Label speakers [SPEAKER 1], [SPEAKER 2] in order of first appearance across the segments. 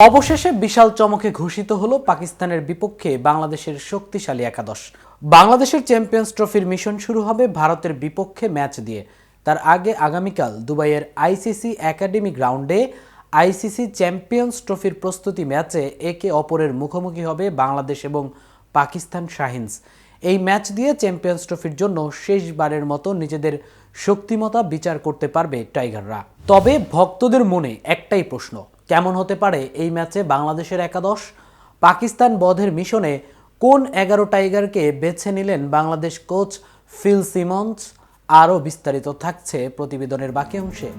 [SPEAKER 1] অবশেষে বিশাল চমকে ঘোষিত হলো পাকিস্তানের বিপক্ষে বাংলাদেশের শক্তিশালী একাদশ। বাংলাদেশের চ্যাম্পিয়ন্স ট্রফির মিশন শুরু হবে ভারতের বিপক্ষে ম্যাচ দিয়ে। তার আগে আগামীকাল দুবাইয়ের আইসিসি একাডেমি গ্রাউন্ডে আইসিসি চ্যাম্পিয়ন্স ট্রফির প্রস্তুতি ম্যাচে একে অপরের মুখোমুখি হবে বাংলাদেশ এবং পাকিস্তান শাহিনস। এই ম্যাচ দিয়ে চ্যাম্পিয়ন্স ট্রফির জন্য শেষবারের মতো নিজেদের শক্তিমত্তা বিচার করতে পারবে টাইগাররা। তবে ভক্তদের মনে একটাই প্রশ্ন, কেমন হতে পারে এই ম্যাচে বাংলাদেশের একাদশ? পাকিস্তান বধের মিশনে কোন 11 টাইগারকে বেছে নিলেন বাংলাদেশ কোচ ফিল সিমন্স? আরও বিস্তারিত থাকছে প্রতিবেদনের বাকি অংশে।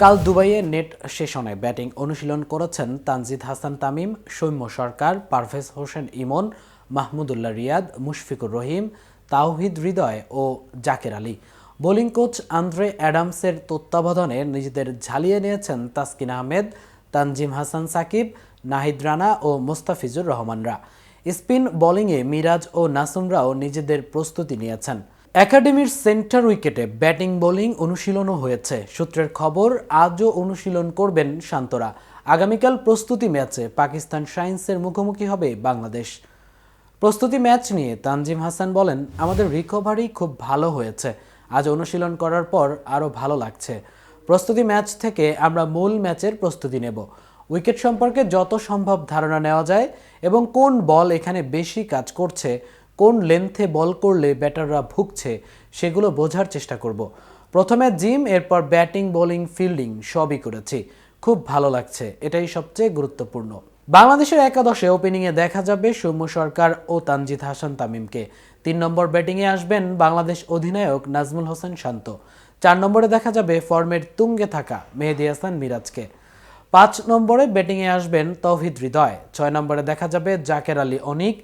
[SPEAKER 1] কাল দুবাইয়ে নেট সেশনে ব্যাটিং অনুশীলন করেছেন তানজিদ হাসান তামিম, সৌম্য সরকার, পারভেজ হোসেন ইমন, মাহমুদুল্লাহ রিয়াদ, মুশফিকুর রহিম, তাওহিদ হৃদয় ও Jaker Ali. Bowling coach Andre অ্যাডামসের তত্ত্বাবধানে নিজেদের ঝালিয়ে নিয়েছেন তাসকিন আহমেদ, তানজিম হাসান সাকিব, নাহিদ রানা ও মোস্তাফিজুর রহমানরা। স্পিন বোলিংয়ে মিরাজ ও নাসুমরাও নিজেদের প্রস্তুতি নিয়েছেন। একাডেমির সেন্টার উইকেটে ব্যাটিং বোলিং অনুশীলনও হয়েছে। সূত্রের খবর, আজও অনুশীলন করবেন শান্তরা। আগামীকাল প্রস্তুতি ম্যাচে পাকিস্তান শাহিনসের মুখোমুখি হবে বাংলাদেশ। প্রস্তুতি ম্যাচ নিয়ে তানজিম হাসান বলেন, আমাদের রিকভারি খুব ভালো হয়েছে। আজ অনুশীলন করার পর আরও ভালো লাগছে। প্রস্তুতি ম্যাচ থেকে আমরা মূল ম্যাচের প্রস্তুতি নেব। উইকেট সম্পর্কে যত সম্ভব ধারণা নেওয়া যায় এবং কোন বল এখানে বেশি কাজ করছে, কোন লেন্থে বল করলে ব্যাটাররা ভুগছে, সেগুলো বোঝার চেষ্টা করব। প্রথমে জিম, এরপর ব্যাটিং, বোলিং, ফিল্ডিং সবই করেছি। খুব ভালো লাগছে, এটাই সবচেয়ে গুরুত্বপূর্ণ। বাংলাদেশের একাদশে ওপেনিংয়ে দেখা যাবে সৌম্য সরকার ও তানজিদ হাসান তামিমকে। 3 নম্বর ব্যাটিংয়ে আসবেন বাংলাদেশ অধিনায়ক নাজমুল হোসেন শান্ত। 4 নম্বরে দেখা যাবে ফর্মের তুঙ্গে থাকা মেহেদী হাসান মিরাজকে। 5 নম্বরে ব্যাটিংয়ে আসবেন তাওহিদ হৃদয়। 6 নম্বরে দেখা যাবে জাকের আলী অনিক।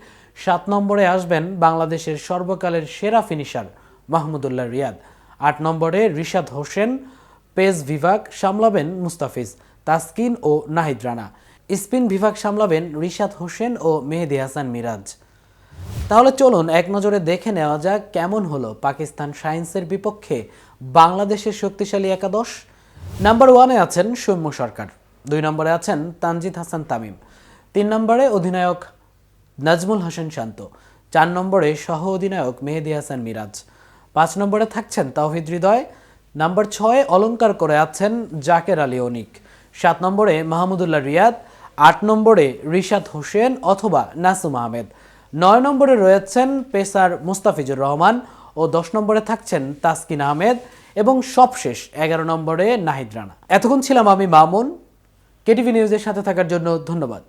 [SPEAKER 1] 7 নম্বরে আসবেন বাংলাদেশের সর্বকালের সেরা ফিনিশার মাহমুদুল্লাহ রিয়াদ। 8 নম্বরে রিশাদ হোসেন। পেস বিভাগ সামলাবেন মুস্তাফিজ, তাসকিন ও নাহিদ রানা। স্পিন বিভাগ সামলাবেন রিশাদ হোসেন ও মেহেদী হাসান মিরাজ। তাহলে চলুন এক নজরে দেখে নেওয়া যাক কেমন হলো পাকিস্তান শাহিনসের বিপক্ষে বাংলাদেশের শক্তিশালী একাদশ। নাম্বার 1-এ আছেন সৌম্য সরকার, 2 নম্বরে আছেন তানজিদ হাসান তামিম, 3 নম্বরে অধিনায়ক নাজমুল হোসেন শান্ত, 4 নম্বরে সহ অধিনায়ক মেহেদী হাসান মিরাজ, 5 নম্বরে থাকছেন তাওহিদ হৃদয়, নাম্বার 6-এ অলংকার করে আছেন জাকের আলী অনিক, 7 নম্বরে মাহমুদুল্লাহ রিয়াদ, 8 নম্বরে রিশাদ হোসেন অথবা নাসুম আহমেদ, 9 নম্বরে রয়েছেন পেসার মুস্তাফিজুর রহমান ও 10 নম্বরে থাকছেন তাসকিন আহমেদ এবং সবশেষ 11 নম্বরে নাহিদ রানা। এতক্ষণ ছিলাম আমি মামুন। কেটিভি নিউজের সাথে থাকার জন্য ধন্যবাদ।